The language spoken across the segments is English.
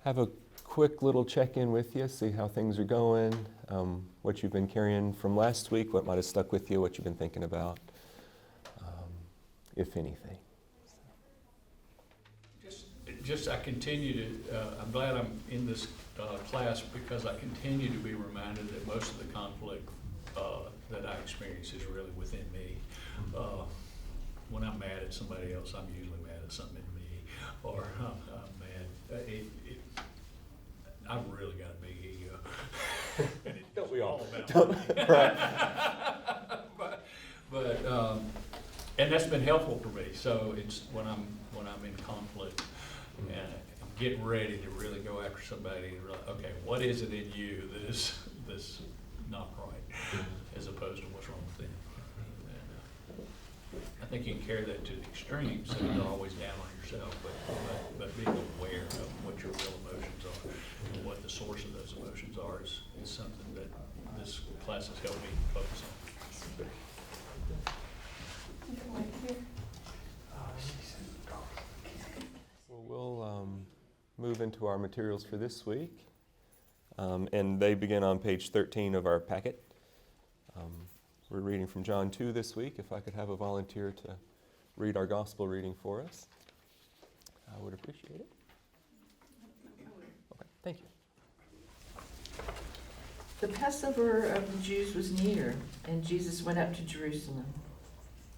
have a quick little check-in with you, see how things are going, what you've been carrying from last week, what might have stuck with you, what you've been thinking about, if anything. Just I continue to, I'm glad I'm in this class because I continue to be reminded that most of the conflict that I experience is really within me. When I'm mad at somebody else, I'm usually mad at something in me, or I'm mad. I've really got a big ego. And it's Don't we all? about me. Right. But and that's been helpful for me. So it's when I'm in conflict and getting ready to really go after somebody, and really, okay, what is it in you that is not right, as opposed to what's wrong with them. And, I think you can carry that to the extreme, so you're not always down on yourself, but being aware of what your real emotions are and what the source of those emotions are is something that this class has helped me focus on. Well, we'll move into our materials for this week, and they begin on page 13 of our packet. We're reading from John 2 this week. If I could have a volunteer to read our gospel reading for us, I would appreciate it. Okay, thank you. The Passover of the Jews was near, and Jesus went up to Jerusalem.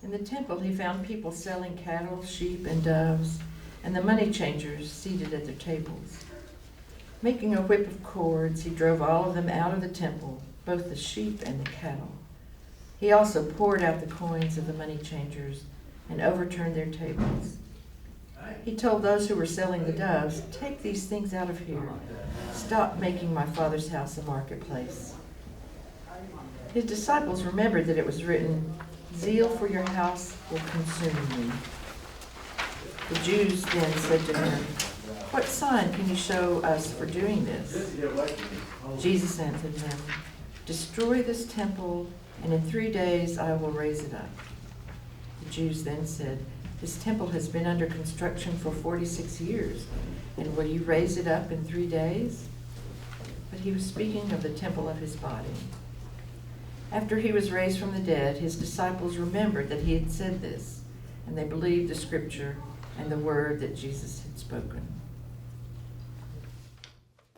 In the temple he found people selling cattle, sheep, and doves, and the money changers seated at their tables. Making a whip of cords, he drove all of them out of the temple, both the sheep and the cattle. He also poured out the coins of the money changers and overturned their tables. He told those who were selling the doves, "Take these things out of here. Stop making my Father's house a marketplace." His disciples remembered that it was written, "Zeal for your house will consume me." The Jews then said to him, "What sign can you show us for doing this?" Jesus answered them, "Destroy this temple, and in 3 days I will raise it up." The Jews then said, "This temple has been under construction for 46 years, and will you raise it up in 3 days?" But he was speaking of the temple of his body. After he was raised from the dead, his disciples remembered that he had said this, and they believed the scripture and the word that Jesus had spoken.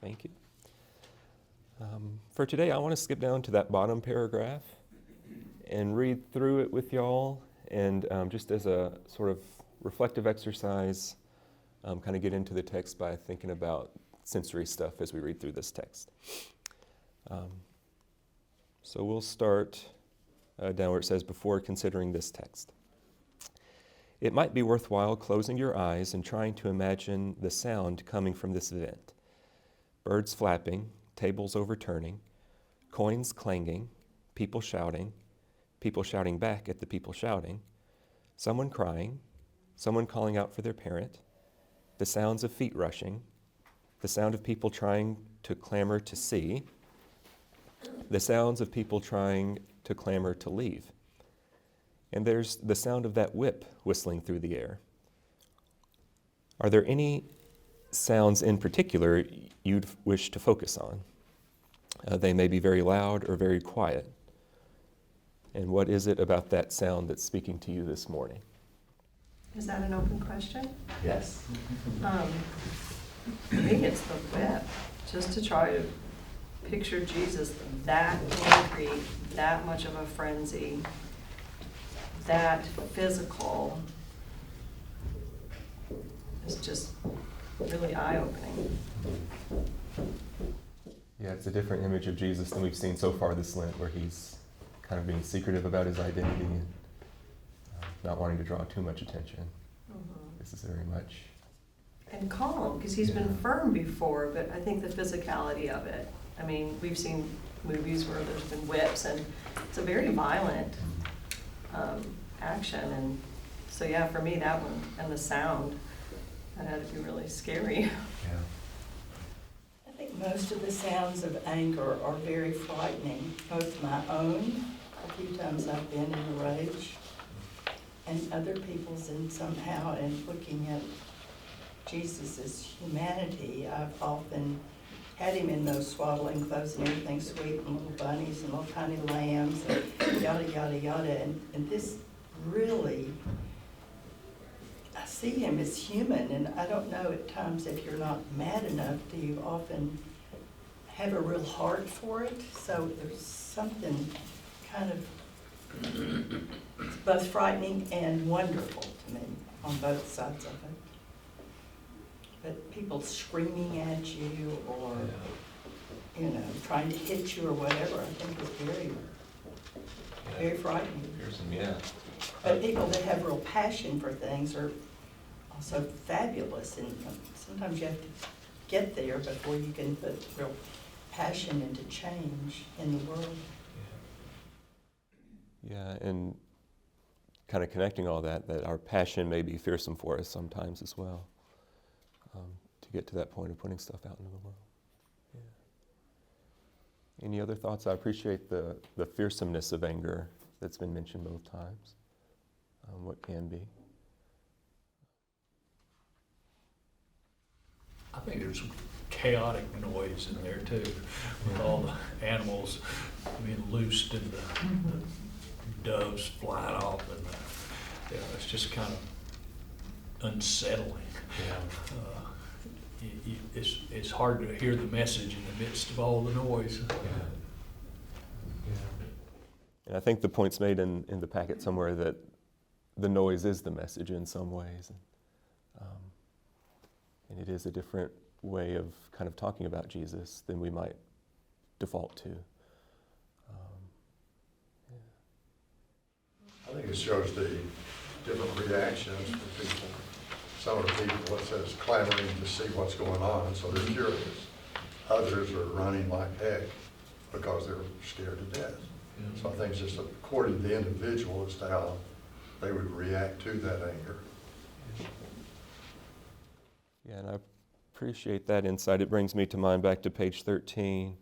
Thank you. For today, I want to skip down to that bottom paragraph and read through it with y'all, and just as a sort of reflective exercise, kind of get into the text by thinking about sensory stuff as we read through this text. So we'll start down where it says, "Before considering this text. It might be worthwhile closing your eyes and trying to imagine the sound coming from this event. Birds flapping, tables overturning, coins clanging, people shouting back at the people shouting, someone crying, someone calling out for their parent, the sounds of feet rushing, the sound of people trying to clamor to see, the sounds of people trying to clamor to leave. And there's the sound of that whip whistling through the air. Are there any sounds in particular you'd wish to focus on? They may be very loud or very quiet. And what is it about that sound that's speaking to you this morning?" Is that an open question? Yes. I think it's the whip, just to try to picture Jesus that angry, that much of a frenzy, that physical. It's just really eye-opening. Yeah, it's a different image of Jesus than we've seen so far this Lent, where he's kind of being secretive about his identity and not wanting to draw too much attention. Mm-hmm. This is very much. And calm, because he's been firm before, but I think the physicality of it. I mean, we've seen movies where there's been whips, and it's a very violent action. And so, yeah, for me, that one, and the sound, that had to be really scary. Yeah. I think most of the sounds of anger are very frightening, both my own, a few times I've been in a rage, and other people's, and somehow, and looking at Jesus' humanity, I've often had him in those swaddling clothes and everything sweet, and little bunnies and little tiny lambs, and yada, yada, yada. And this really, I see him as human, and I don't know, at times if you're not mad enough, do you often have a real heart for it? So there's something kind of it's both frightening and wonderful to me on both sides of it. But people screaming at you or, you know, trying to hit you or whatever, I think is very, very frightening. Fearsome, yeah. But people that have real passion for things are also fabulous, and sometimes you have to get there before you can put real passion into change in the world. Yeah, and kind of connecting all that our passion may be fearsome for us sometimes as well, to get to that point of putting stuff out into the world. Yeah. Any other thoughts? I appreciate the fearsomeness of anger that's been mentioned both times, what can be. I think there's some chaotic noise in there too, with all the animals being loosed and the doves flying off, and it's just kind of unsettling. It's hard to hear the message in the midst of all the noise. And I think the point's made in the packet somewhere that the noise is the message in some ways. And it is a different way of kind of talking about Jesus than we might default to. I think it shows the different reactions for people. Some of the people, it says, clamoring to see what's going on, so they're curious. Others are running like heck because they're scared to death. So I think it's just according to the individual as to how they would react to that anger. Yeah, and I appreciate that insight. It brings me to mind back to page 13,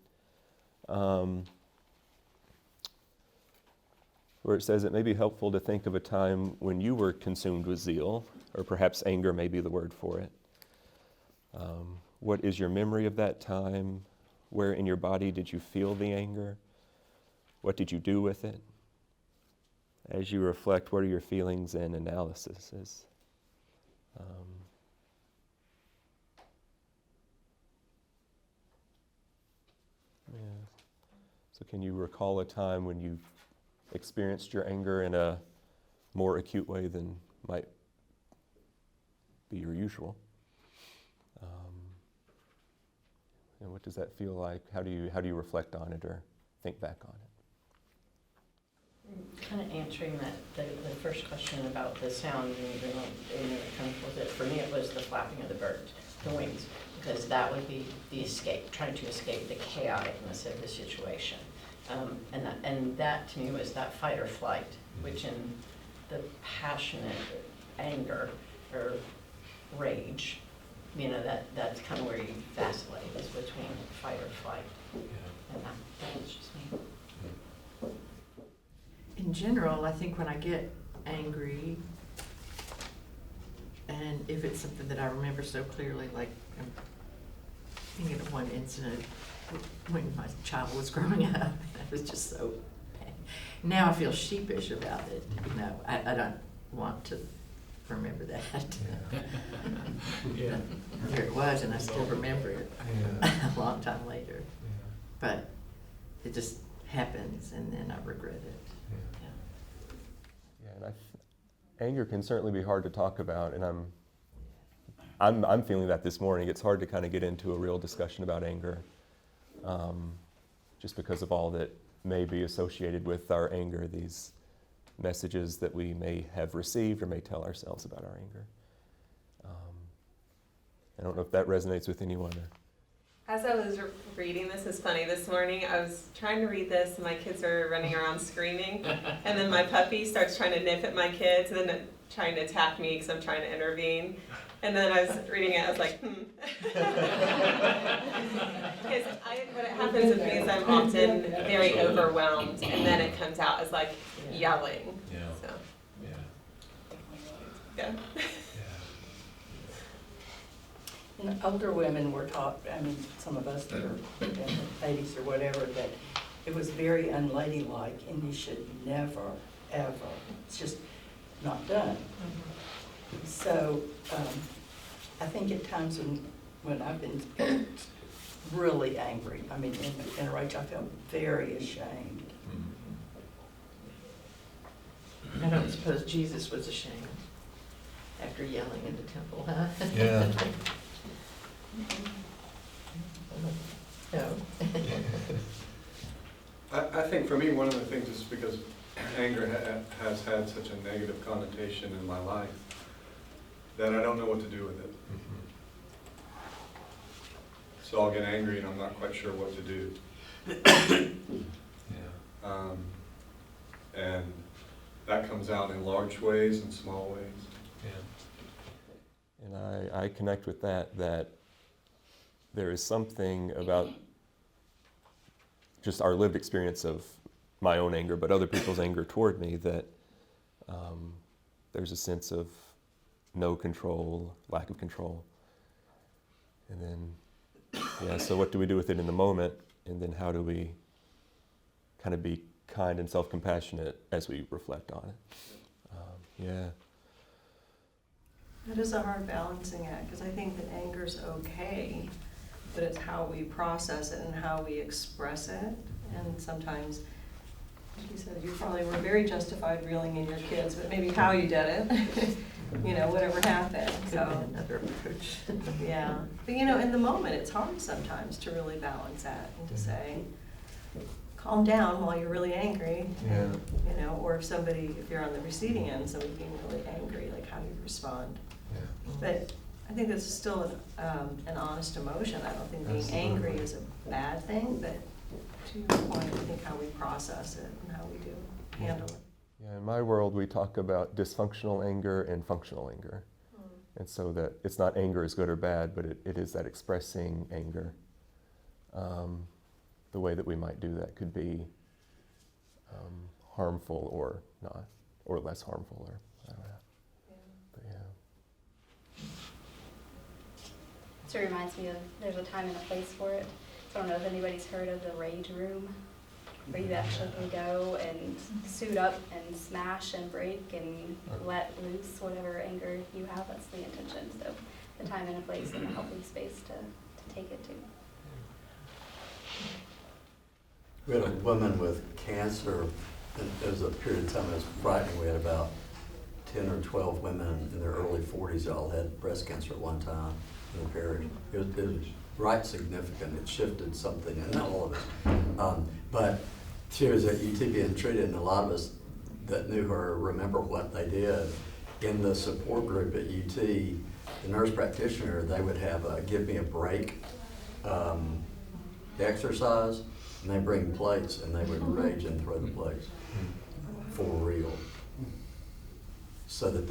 where it says it may be helpful to think of a time when you were consumed with zeal, or perhaps anger may be the word for it. What is your memory of that time? Where in your body did you feel the anger? What did you do with it? As you reflect, what are your feelings and analyses? Yeah. So can you recall a time when you experienced your anger in a more acute way than might be your usual? And what does that feel like? How do you reflect on it or think back on it? Kind of answering the first question about the sound and kind of was it, for me it was the flapping of the birds, the wings, because that would be the escape, trying to escape the chaoticness of the situation. And that to me was that fight or flight, which in the passionate anger or rage, you know, that's kind of where you vacillate, is between fight or flight. And that was just me. In general, I think when I get angry, and if it's something that I remember so clearly, like I'm thinking of one incident when my child was growing up, it was just so bad. Now I feel sheepish about it, you know, I don't want to remember that. Yeah. There it was, and I still remember it a long time later. But it just happens, and then I regret it. Yeah, and anger can certainly be hard to talk about, and I'm feeling that this morning. It's hard to kind of get into a real discussion about anger, just because of all that may be associated with our anger, these messages that we may have received or may tell ourselves about our anger. I don't know if that resonates with anyone. As I was reading this, it's funny, this morning I was trying to read this and my kids are running around screaming, and then my puppy starts trying to nip at my kids and then trying to attack me because I'm trying to intervene. And then I was reading it, I was like, Because what happens with me is I'm often very overwhelmed, and then it comes out as like yelling. Yeah. So, yeah. And older women were taught, I mean, some of us that are in the 80s or whatever, that it was very unladylike and you should never, ever, it's just not done. So I think at times when I've been really angry, I mean, in a rage, I felt very ashamed. I don't suppose Jesus was ashamed after yelling in the temple, huh? Yeah. No. I think for me, one of the things is because anger has had such a negative connotation in my life that I don't know what to do with it. So I'll get angry and I'm not quite sure what to do. And that comes out in large ways and small ways. And I connect with that there is something about just our lived experience of my own anger, but other people's anger toward me, that there's a sense of no control, lack of control. And then, so what do we do with it in the moment? And then how do we kind of be kind and self-compassionate as we reflect on it? That is a hard balancing act, because I think that anger's okay, but it's how we process it and how we express it. And sometimes, like you said, you probably were very justified reeling in your kids, but maybe how you did it, whatever happened, Could so. have been another approach. Yeah, but in the moment, it's hard sometimes to really balance that and to say, calm down while you're really angry. And, or if you're on the receiving end, somebody being really angry, like how do you respond? But I think that's still an honest emotion. I don't think being angry is a bad thing, but to your point, I think how we process it and how we do handle it. Yeah, in my world, we talk about dysfunctional anger and functional anger. And so that it's not anger is good or bad, but it is that expressing anger. The way that we might do that could be harmful or not, or less harmful, or I don't know. But So it reminds me of, there's a time and a place for it. So I don't know if anybody's heard of the rage room, where you actually can go and suit up and smash and break and let loose whatever anger you have. That's the intention. So the time and a place and a healthy space to take it to. We had a woman with cancer, and there was a period of time that was frightening. We had about 10 or 12 women in their early 40s that all had breast cancer at one time in the parish. It was right significant. It shifted something in all of us. But she was at UT being treated, and a lot of us that knew her remember what they did. In the support group at UT, the nurse practitioner, they would have a give me a break exercise, and they bring plates and they would rage and throw the plates for real. So that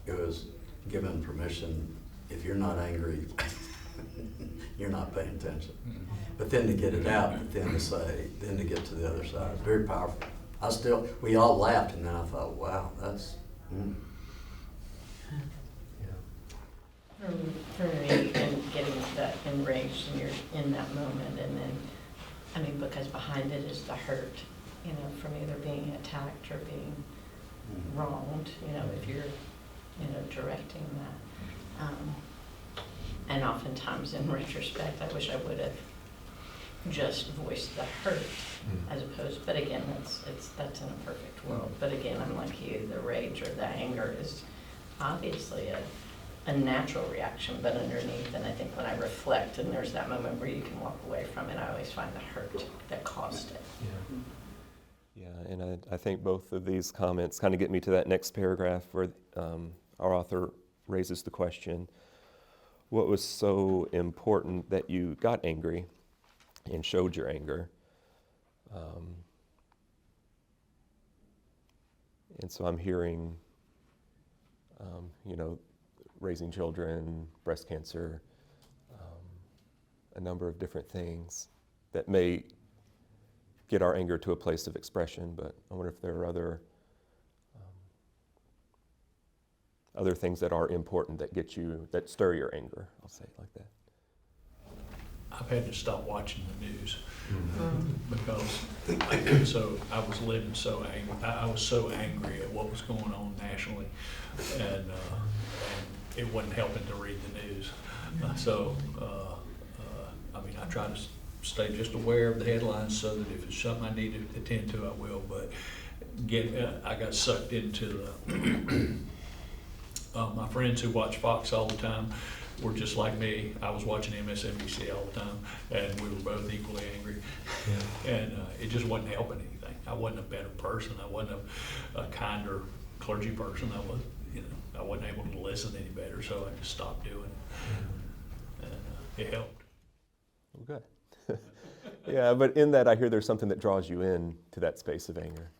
it was given permission, if you're not angry, you're not paying attention. But then to get it out, but then to get to the other side, very powerful. We all laughed, and then I thought, wow, that's, For me, and getting that enraged and you're in that moment, and then, because behind it is the hurt, from either being attacked or being wronged, if you're, directing that. And oftentimes in retrospect, I wish I would have just voiced the hurt as opposed, but again, that's in a perfect world. But again, I'm like you, the rage or the anger is obviously a natural reaction, but underneath, and I think when I reflect and there's that moment where you can walk away from it, I always find the hurt that caused it. Yeah, and I think both of these comments kind of get me to that next paragraph where our author raises the question, what was so important that you got angry and showed your anger? And so I'm hearing, raising children, breast cancer, a number of different things that may get our anger to a place of expression, but I wonder if there are other other things that are important that get you, that stir your anger. I'll say it like that. I've had to stop watching the news Mm. because I was living so angry. I was so angry at what was going on nationally, and it wasn't helping to read the news. I mean, I try to stay just aware of the headlines so that if it's something I need to attend to, I will. But I got sucked into my friends who watch Fox all the time were just like me. I was watching MSNBC all the time, and we were both equally angry. And it just wasn't helping anything. I wasn't a better person. I wasn't a kinder clergy person. I wasn't able to listen any better, so I just stopped doing it. And it helped. Well, good. Yeah, but in that, I hear there's something that draws you in to that space of anger.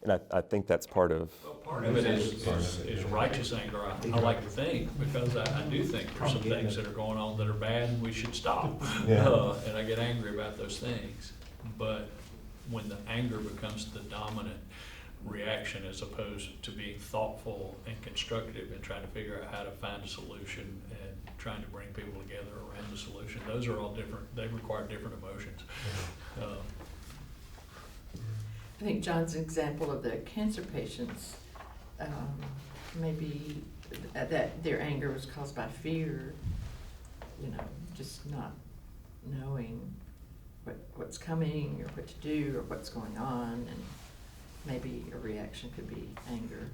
And I think that's part of. Well, part of it is righteous anger, I like to think, because I do think there's some things that are going on that are bad and we should stop. Yeah. And I get angry about those things. But when the anger becomes the dominant reaction as opposed to being thoughtful and constructive and trying to figure out how to find a solution and trying to bring people together around the solution, those are all different. They require different emotions. I think John's example of the cancer patients, maybe that their anger was caused by fear, just not knowing what's coming or what to do or what's going on, and maybe a reaction could be anger.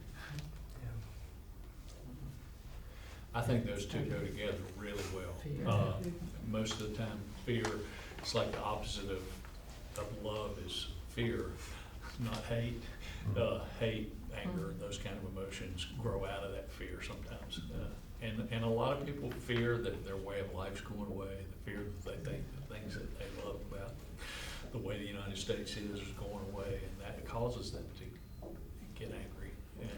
I think those two go together really well. Fear. Most of the time, fear, it's like the opposite of love is fear, not hate. Hate, anger, and those kind of emotions grow out of that fear sometimes. And a lot of people fear that their way of life's going away, the fear that they think the things that they love about the way the United States is going away, and that causes them to get angry. And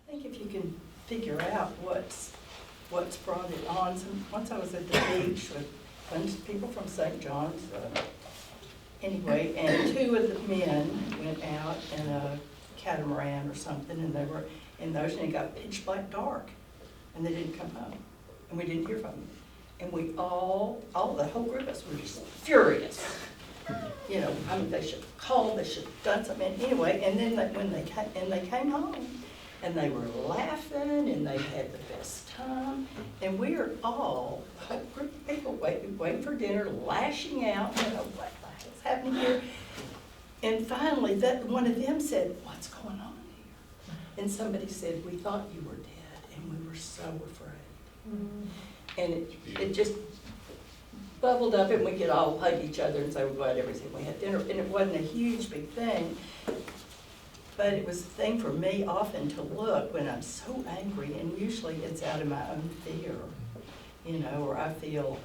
I think if you can figure out what's brought it on. Once I was at the beach with a bunch of people from St. John's, anyway, and two of the men went out in a catamaran or something, and they were in the ocean. It got pitch black dark, and they didn't come home, and we didn't hear from them. And we the whole group of us were just furious. I mean, they should have called, they should have done something. Anyway, and then when they came home, and they were laughing, and they had the best time, and we are all, a whole group of people waiting for dinner, lashing out, what the hell's happening here? And finally, one of them said, "What's going on here?" And somebody said, "We thought you were dead, and we were so afraid." And it just bubbled up, and we could all hug each other and say we're glad everything. We had dinner, and it wasn't a huge big thing, but it was a thing for me often to look when I'm so angry, and usually it's out of my own fear, or I feel,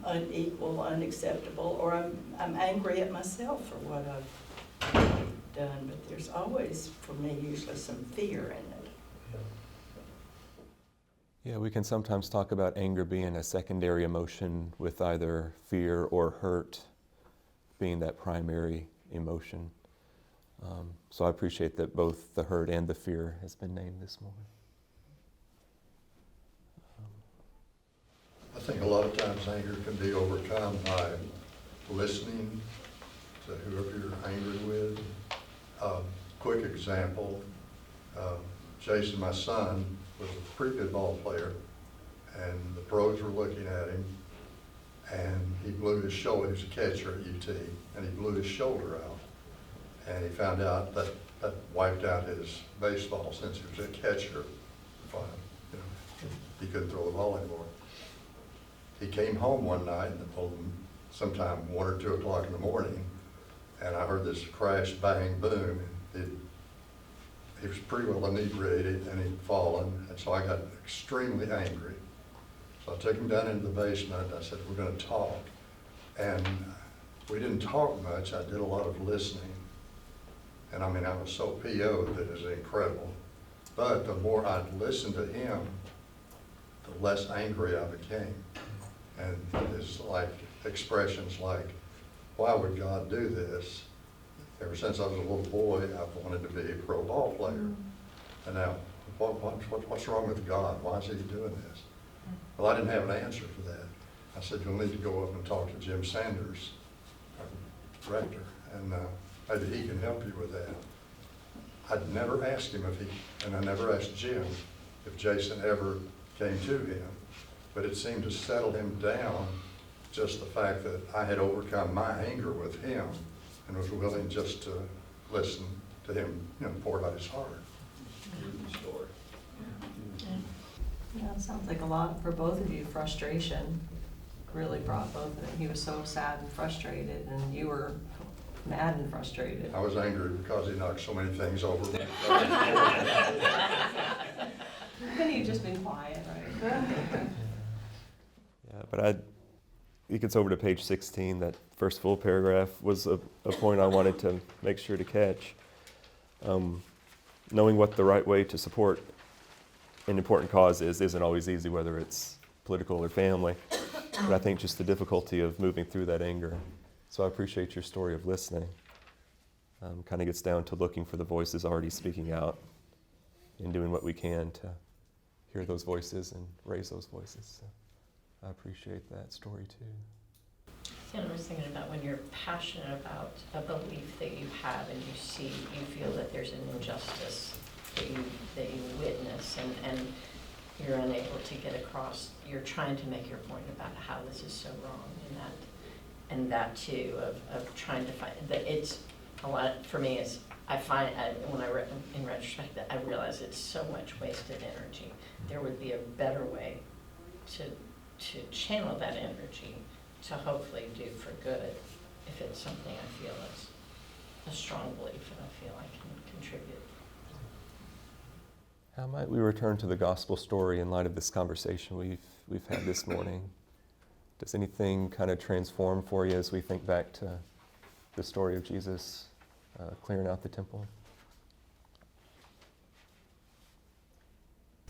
unequal, unacceptable, or I'm angry at myself for what I've done. But there's always, for me, usually some fear in it. Yeah, we can sometimes talk about anger being a secondary emotion with either fear or hurt being that primary emotion. So I appreciate that both the hurt and the fear has been named this morning. I think a lot of times anger can be overcome by listening to whoever you're angry with. Quick example, Jason, my son, was a pretty good ball player, and the pros were looking at him, and he blew his shoulder. He was a catcher at UT, and he blew his shoulder out. And he found out that wiped out his baseball since he was a catcher. He couldn't throw the ball anymore. He came home one night, sometime 1 or 2 o'clock in the morning, and I heard this crash, bang, boom. He was pretty well inebriated, and he'd fallen, and so I got extremely angry. So I took him down into the basement, and I said, "We're going to talk." And we didn't talk much. I did a lot of listening. And I mean, I was so PO'd that it was incredible. But the more I'd listened to him, the less angry I became. And it's like expressions like, "Why would God do this?" Ever since I was a little boy, I've wanted to be a pro ball player. And now, what's wrong with God? Why is he doing this? Well, I didn't have an answer for that. I said, you'll need to go up and talk to Jim Sanders, our rector, and maybe he can help you with that. I'd never asked him and I never asked Jim if Jason ever came to him, but it seemed to settle him down, just the fact that I had overcome my anger with him and was willing just to listen to him, pour out his heart. Story. Yeah, it sounds like a lot for both of you. Frustration really brought both of them. He was so sad and frustrated, and you were mad and frustrated. I was angry because he knocked so many things over. Couldn't you just been quiet, right? Yeah, but it gets over to page 16. That first full paragraph was a point I wanted to make sure to catch. Knowing what the right way to support an important cause isn't always easy, whether it's political or family. But I think just the difficulty of moving through that anger. So I appreciate your story of listening. Kind of gets down to looking for the voices already speaking out and doing what we can to hear those voices and raise those voices. So I appreciate that story too. I was thinking about when you're passionate about a belief that you have and you feel that there's an injustice that you witness and you're unable to get across, you're trying to make your point about how this is so wrong and that too of trying to find that it's a lot for me is I find when I read in retrospect that I realize it's so much wasted energy. There would be a better way to channel that energy to hopefully do for good if it's something I feel is a strong belief and I feel I can contribute. How might we return to the gospel story in light of this conversation we've had this morning? Does anything kind of transform for you as we think back to the story of Jesus clearing out the temple?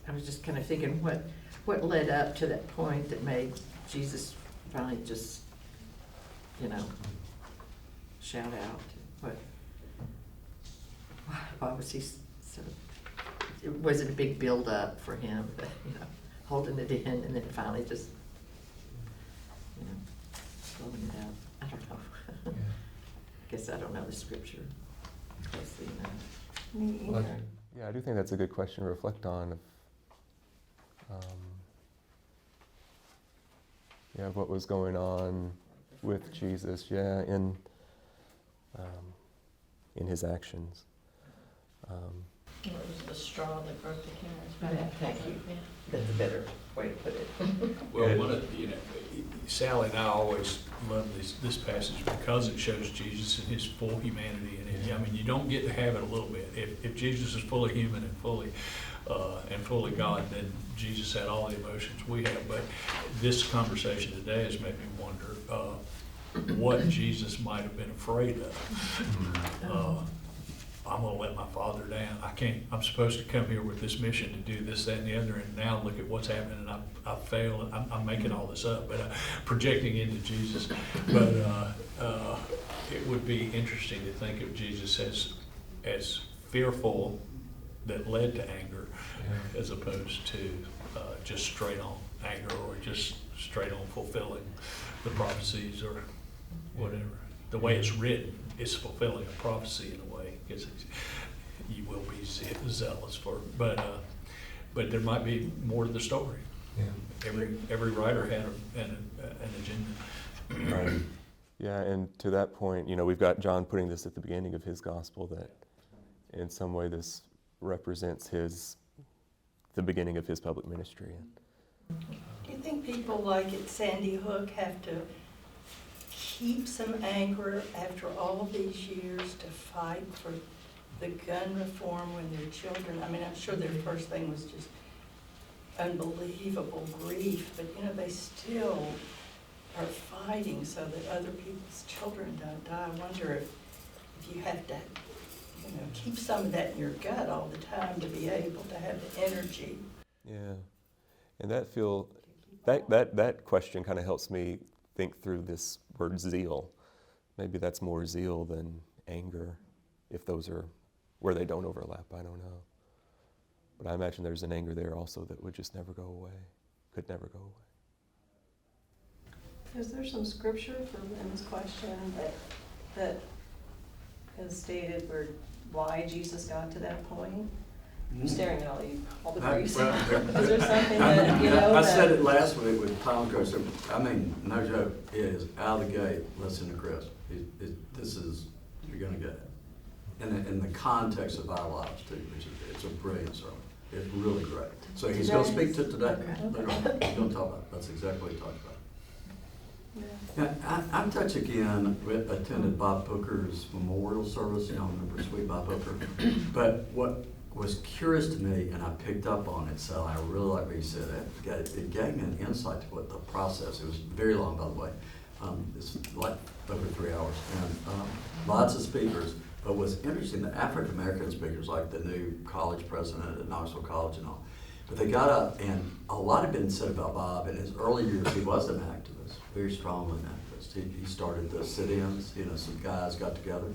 I was just kind of thinking what led up to that point that made Jesus finally just, shout out. Why was he so, was it a big build-up for him, holding it in and then finally just, blowing it out? I don't know. Yeah. Guess I don't know the scripture closely enough. Me Well, either. yeah, I do think that's a good question to reflect on. What was going on with Jesus, in his actions. It was the straw that broke the camel's Yeah, back. thank you. Yeah. That's a better way to put it. Well, one of, Sally and I always love this passage because it shows Jesus in his full humanity. And you don't get to have it a little bit. If Jesus is fully human and fully God, then Jesus had all the emotions we have. But this conversation today has made me wonder what Jesus might have been afraid of. I'm going to let my Father down. I'm supposed to come here with this mission to do this, that, and the other, and now look at what's happening, and I fail. I'm making all this up, but projecting into Jesus. But it would be interesting to think of Jesus as fearful that led to anger, as opposed to just straight on anger or just straight on fulfilling the prophecies or whatever. The way it's written is fulfilling a prophecy in a way, because you will be zealous for it. But there might be more to the story. Yeah. Every writer had an agenda. Right. Yeah, and to that point, we've got John putting this at the beginning of his gospel, that in some way this represents the beginning of his public ministry. Do you think people like at Sandy Hook have to keep some anger after all of these years to fight for the gun reform when their children, I'm sure their first thing was just unbelievable grief, but they still are fighting so that other people's children don't die. I wonder if you have to, keep some of that in your gut all the time to be able to have the energy. Yeah, and that question kind of helps me think through this word zeal. Maybe that's more zeal than anger, if those are where they don't overlap. I don't know. But I imagine there's an anger there also that would just never go away, could never go away. Is there some scripture for Lynn's question that is stated where why Jesus got to that point? I'm staring at all the priests. Is there something that, you know, I that? said it last week with Tom Coaster. I mean, no joke, it is out of the gate, listen to Chris. This is, you're gonna get it. And in the context of our lives too, which is, it's a brilliant sermon. It's really great. So he's gonna speak to it today. Okay. Later on. He's gonna talk about it. That's exactly what he talked about. Yeah. Yeah, I'm touch again, attended Bob Booker's memorial service, y'all remember sweet Bob Booker? But what was curious to me, and I picked up on it, so I really like what he said, it gave me an insight to what the process, it was very long, by the way. It's like over 3 hours, and lots of speakers. But what's interesting, the African-American speakers, like the new college president at Knoxville College and all, but they got up, and a lot had been said about Bob. In his early years, he was an activist, very strongly an activist. He started the sit-ins, you know, some guys got together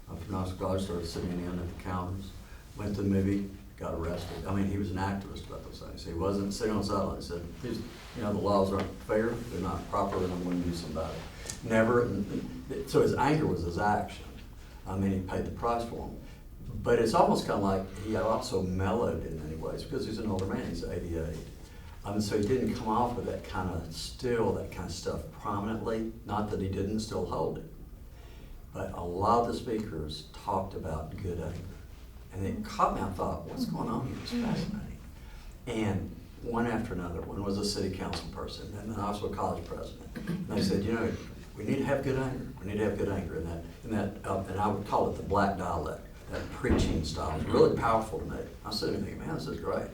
from Knoxville College, started sitting in at the counters, went to the movie, got arrested. I mean, he was an activist about those things. He wasn't sitting on the sideline. He said, you know, the laws aren't fair, they're not proper, and I'm going to do something about it. Never, so his anger was his action. I mean, he paid the price for them. But it's almost kind of like he also mellowed in many ways because he's an older man, he's 88. So he didn't come off with that kind of stuff prominently, not that he didn't still hold it. But a lot of the speakers talked about good anger. And it caught me, I thought, what's going on here? It's fascinating. And one after another, one was a city council person, and then also a college president. And they said, you know, we need to have good anger. We need to have good anger. And I would call it the black dialect, that preaching style. It's really powerful to me. I said, man, this is great.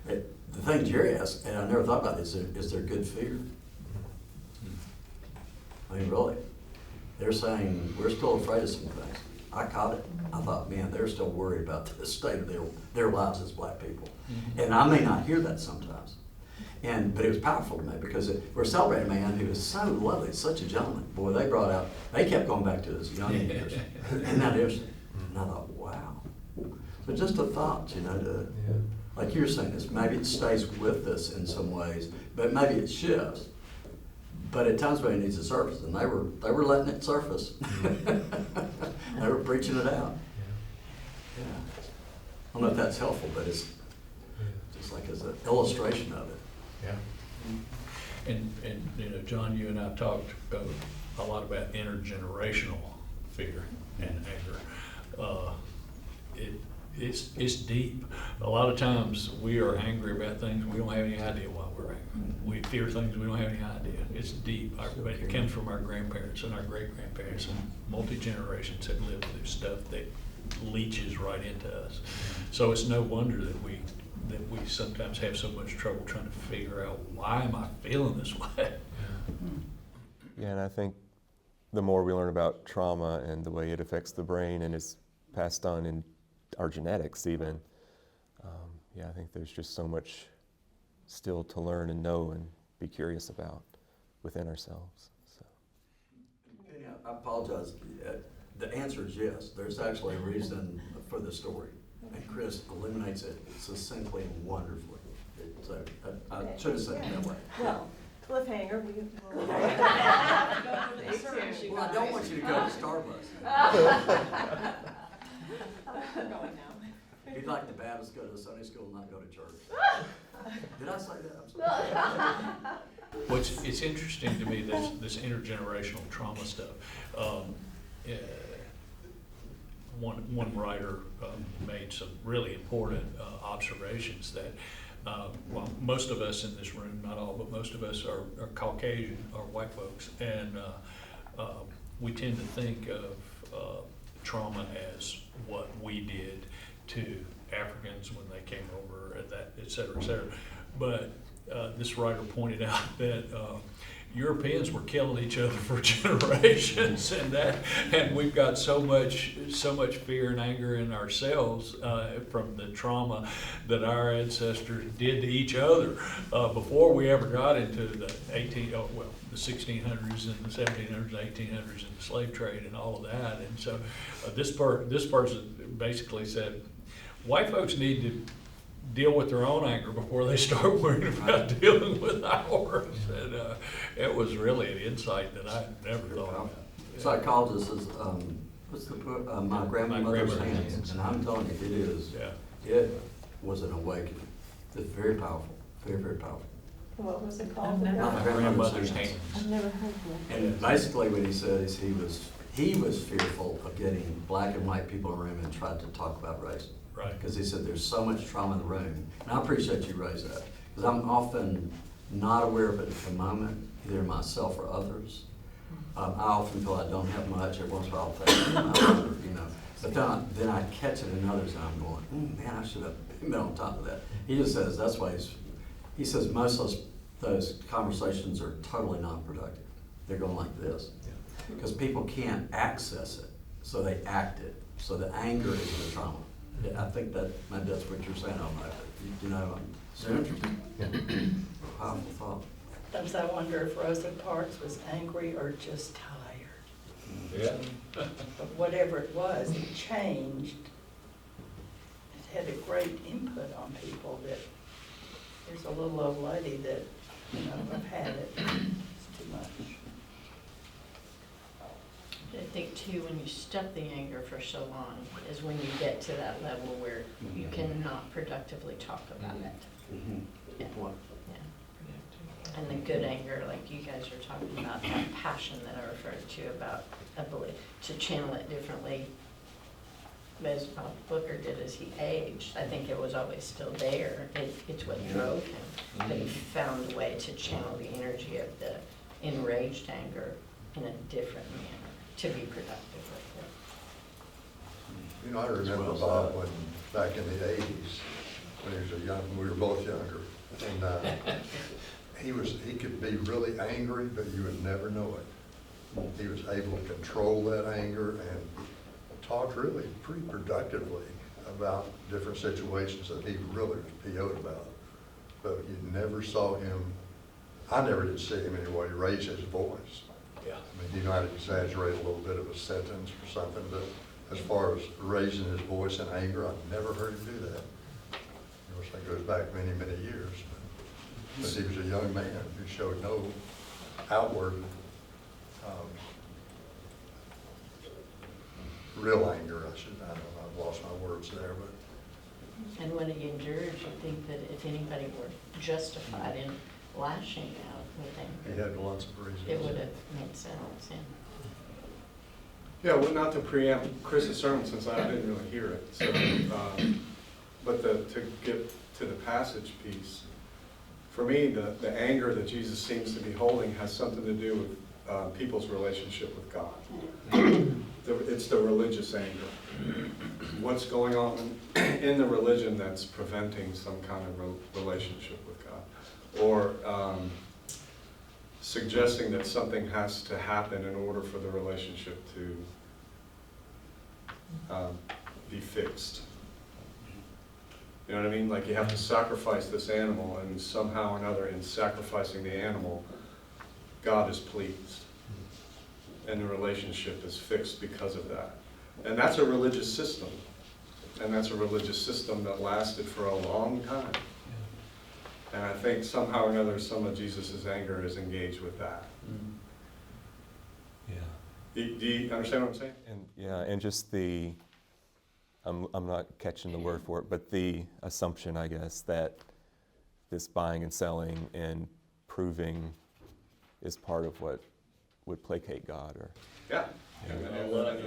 The thing Jerry asked, and I never thought about this, is there good fear? I mean, really. They're saying, we're still afraid of some things. I caught it. I thought, man, they're still worried about the state of their lives as black people. And I may not hear that sometimes. But it was powerful to me because we're celebrating a man who is so lovely, such a gentleman. Boy, they kept going back to his young years. Isn't that interesting? And I thought, wow. So just a thought, you know, like you're saying, maybe it stays with us in some ways, but maybe it shifts. But at times when it needs to surface, and they were letting it surface. They were preaching it out. Yeah. I don't know if that's helpful, but it's just like as an illustration of it. Yeah. And you know, John, you and I talked a lot about intergenerational fear and anger. It's deep. A lot of times we are angry about things we don't have any idea why we're angry. We fear things we don't have any idea. It's deep. It comes from our grandparents and our great-grandparents, and multi-generations have lived through stuff that leaches right into us. So it's no wonder that we sometimes have so much trouble trying to figure out, why am I feeling this way? Yeah, and I think the more we learn about trauma and the way it affects the brain and is passed on in our genetics even, I think there's just so much still to learn and know and be curious about within ourselves. So. Yeah, I apologize. The answer is yes. There's actually a reason for the story. And Chris eliminates it succinctly and wonderfully. So I should have said it that way. Well, cliffhanger, Well, I don't want you to go to Starbucks. We're going now. You'd like the Baptist go to Sunday school and not go to church. Did I say that? I'm sorry. It's interesting to me, this intergenerational trauma stuff. One writer made some really important observations that, well, most of us in this room, not all, but most of us are Caucasian, are white folks, and we tend to think of trauma as what we did to Africans when they came over, et cetera, et cetera. But this writer pointed out that Europeans were killing each other for generations, and we've got so much fear and anger in ourselves from the trauma that our ancestors did to each other before we ever got into the 1600s and the 1700s, 1800s, and the slave trade and all of that. And so this person basically said, white folks need to deal with their own anger before they start worrying about dealing with ours. And it was really an insight that I never thought about. Psychologist says, what's the, my grandmother's grandmother's hands, hands. and I'm telling you, it is. Yeah. It was an awakening. It's very powerful, very, very powerful. What was it I've called? never- My Grandmother's hands. I've never heard that. And basically what he said is he was fearful of getting black and white people in a room and tried to talk about race. Right. Because he said there's so much trauma in the room. And I appreciate you raise that. Because I'm often not aware of it at the moment, either myself or others. I often feel I don't have much. Every once in a while I'll think, you know. But then I catch it in others and I'm going, man, I should have been on top of that. He just says that's why he says most of those conversations are totally non-productive. They're going like this. Because people can't access it, so they act it. So the anger is the trauma. Yeah, I think maybe that's what you're saying on that. You know, it's an interesting, powerful thought. Sometimes I wonder if Rosa Parks was angry or just tired. Yeah. But whatever it was, it changed. It had a great input on people that, there's a little old lady that, you know, I've had it, it's too much. I think too, when you stuff the anger for so long, is when you get to that level where you cannot productively talk about it. Yeah. Yeah. And the good anger, like you guys are talking about, that passion that I referred to about ability to channel it differently. As Bob Booker did as he aged, I think it was always still there. It's what drove him. But he found a way to channel the energy of the enraged anger in a different manner to be productive with it. You know, I remember Well Bob said. when, back in the eighties, when he was a young, we were both younger. And he could be really angry, but you would never know it. He was able to control that anger and talk really pretty productively about different situations that he really was PO'd about. But you never saw him, I never did see him anyway, raise his voice. Yeah. I mean, he might exaggerate a little bit of a sentence or something, but as far as raising his voice in anger, I've never heard him do that. Of course, that goes back many, many years. But he was a young man who showed no outward real anger, I don't know, I've lost my words there, but And when he endured, you think that if anybody were justified in lashing out with he anger, had lots of reasons. it would have made sense, yeah. Yeah, well, not to preempt Chris's sermon since I didn't really hear it, so, but to get to the passage piece, for me, the anger that Jesus seems to be holding has something to do with people's relationship with God. It's the religious anger. What's going on in the religion that's preventing some kind of relationship with God? Or suggesting that something has to happen in order for the relationship to be fixed. You know what I mean? Like you have to sacrifice this animal, and somehow or another in sacrificing the animal, God is pleased. And the relationship is fixed because of that. And that's a religious system. And that's a religious system that lasted for a long time. And I think somehow or another some of Jesus' anger is engaged with that. Yeah. Do you understand what I'm saying? And yeah, and just I'm not catching the word for it, but the assumption, I guess, that this buying and selling and proving is part of what would placate God, or Yeah. I love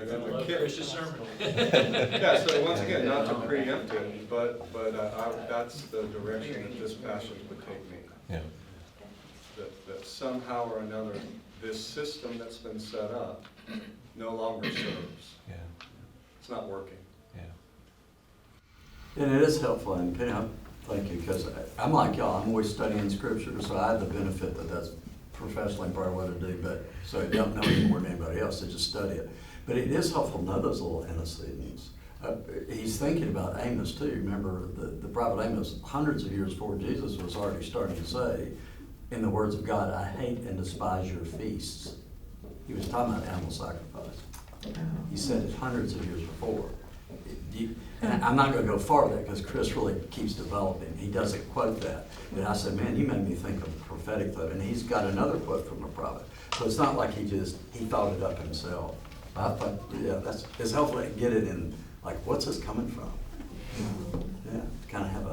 Chris's sermon. Yeah, so once again, not to preempt it, but that's the direction that this passage would take me. yeah, That somehow or another, this system that's been set up no longer serves. yeah, It's not working. yeah. And it is helpful, and thank you, because I'm like y'all, I'm always studying scripture, so I have the benefit that that's professionally part of what I do, but so I don't know any more than anybody else, I just study it. But it is helpful to know those little antecedents. He's thinking about Amos too. Remember, the prophet Amos, hundreds of years before Jesus, was already starting to say, in the words of God, I hate and despise your feasts. He was talking about animal sacrifice. He said it hundreds of years before. And I'm not gonna go far with that, because Chris really keeps developing. He doesn't quote that. And I said, man, you made me think of prophetic thought, and he's got another quote from a prophet. So it's not like he thought it up himself. I thought, yeah, it's helpful to get it in, like, what's this coming from? Yeah, to kind of have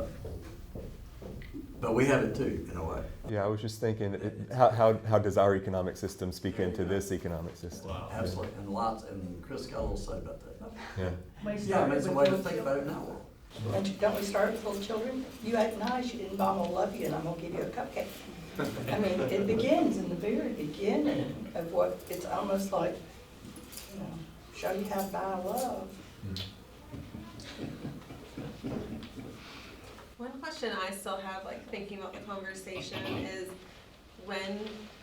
but we have it too, in a way. Yeah, I was just thinking, how does our economic system speak into this economic system? Wow. Absolutely, and Chris got a little say about that. Yeah. Yeah, it's a way to think about it now. Don't we start with little children? You act nice, you didn't, Mom will love you, and I'm gonna give you a cupcake. I mean, it begins in the very beginning of what, it's almost like, you know, show you how to buy love. One question I still have, like thinking about the conversation, is when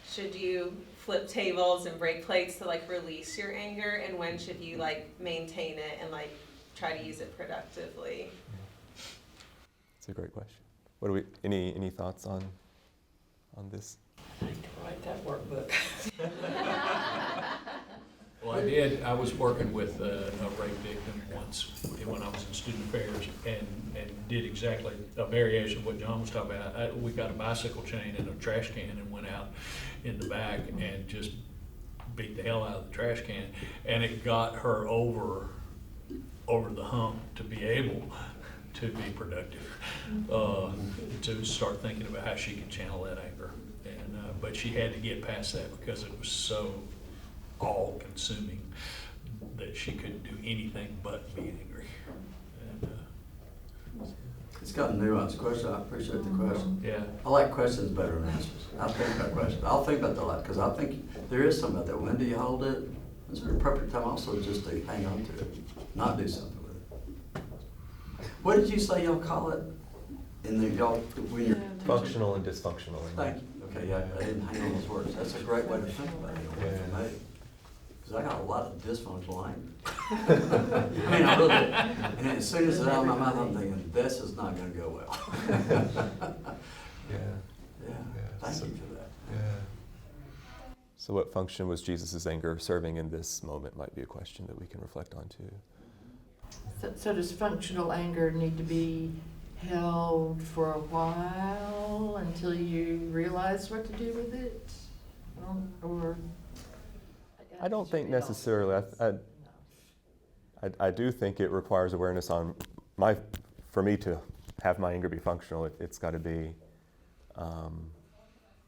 should you flip tables and break plates to like release your anger, and when should you like maintain it and like try to use it productively? It's a great question. What do we, any thoughts on this? I need to write that workbook. Well, I was working with a rape victim once when I was in student affairs, and did exactly a variation of what John was talking about. We got a bicycle chain and a trash can and went out in the back and just beat the hell out of the trash can. And it got her over the hump to be able to be productive, to start thinking about how she can channel that anger. And but she had to get past that because it was so all-consuming that she couldn't do anything but be angry. And, It's got a nuanced question. I appreciate the question. yeah. I like questions better than answers. I think about questions. I'll think about that a lot, because I think there is something about that. When do you hold it? It's an appropriate time also just to hang on to it, not do something with it. What did you say y'all call it in the, y'all, when you're? Functional and dysfunctional. Thank you. Okay, yeah, I didn't hang on those words. That's a great way to think about it, for me. Because I got a lot of dysfunctional anger. I mean, I really do. And as soon as it's out of my mouth, I'm thinking, this is not gonna go well. Yeah. Yeah, thank you for that. Yeah. So what function was Jesus' anger serving in this moment might be a question that we can reflect on too. So does functional anger need to be held for a while until you realize what to do with it? Or? I don't think necessarily. I do think it requires awareness on for me to have my anger be functional. It's got to be,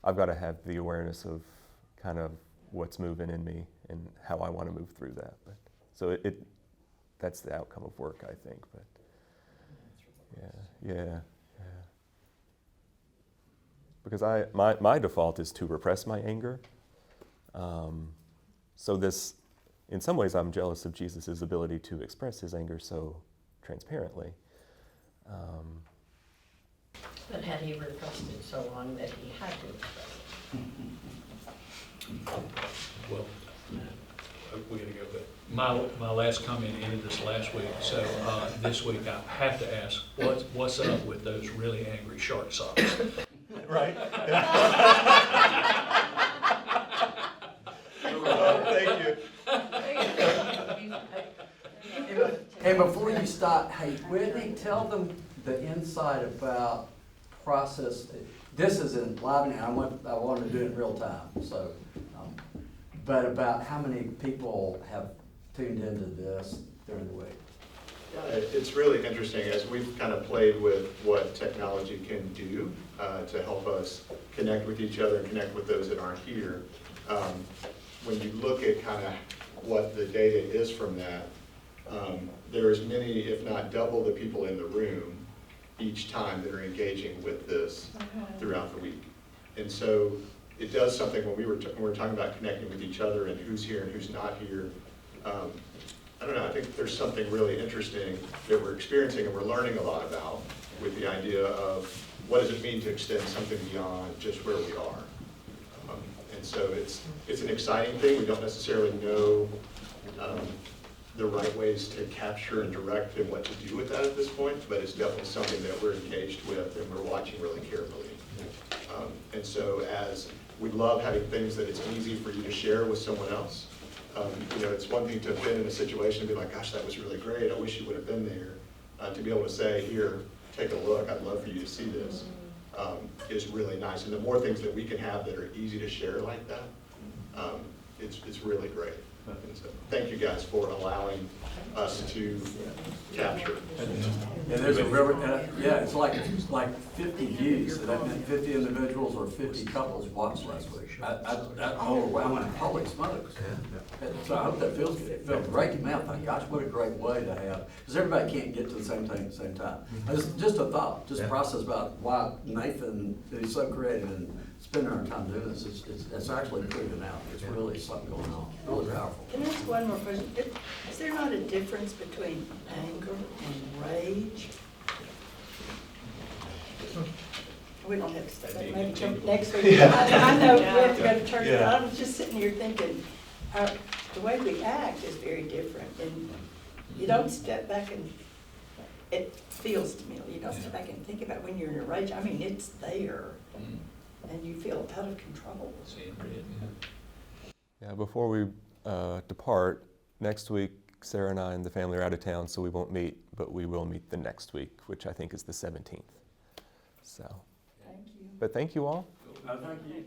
I've got to have the awareness of kind of what's moving in me and how I want to move through that. But so that's the outcome of work, I think. But yeah. Because my default is to repress my anger. So this, in some ways, I'm jealous of Jesus' ability to express his anger so transparently. But had he repressed it so long that he had to express it? Well, we gotta go, but my last comment ended this last week, so this week I have to ask, what's up with those really angry shark socks? Right? Thank you. And before you stop, hey, Whitney, tell them the insight about process. This is in live, and I want to do it in real time. So, but about how many people have tuned into this during the week? It's really interesting as we've kind of played with what technology can do to help us connect with each other and connect with those that aren't here. When you look at kind of what the data is from that, there is many, if not double, the people in the room each time that are engaging with this throughout the week. And so it does something when we're talking about connecting with each other and who's here and who's not here. I don't know, I think there's something really interesting that we're experiencing and we're learning a lot about with the idea of what does it mean to extend something beyond just where we are. And so it's an exciting thing. We don't necessarily know the right ways to capture and direct and what to do with that at this point, but it's definitely something that we're engaged with and we're watching really carefully. And so as we love having things that it's easy for you to share with someone else. You know, it's one thing to have been in a situation and be like, gosh, that was really great. I wish you would have been there. to be able to say, here, take a look, I'd love for you to see this, is really nice. And the more things that we can have that are easy to share like that, it's really great. And so, thank you guys for allowing us to capture. And there's a river, yeah, it's like 50 views, so that meant 50 individuals or 50 couples watched last week. Oh, wow, holy smokes. So I hope that feels good. It felt great to me. I thought, gosh, what a great way to have, because everybody can't get to the same thing at the same time. Just a thought, just a process about why Nathan is so creative and spending our time doing this. It's actually proven out. It's really something going on, really powerful. Can I ask one more question? Is there not a difference between anger and rage? We don't have to start that, maybe jump next week. I know we have to go to church, but I'm just sitting here thinking, the way we act is very different. And you don't step back and, it feels to me, you don't step back and think about when you're in a rage. I mean, it's there, and you feel out of control. Yeah, before we depart, next week, Sarah and I and the family are out of town, so we won't meet, but we will meet the next week, which I think is the 17th. So, Thank you. but thank you all. Thank you.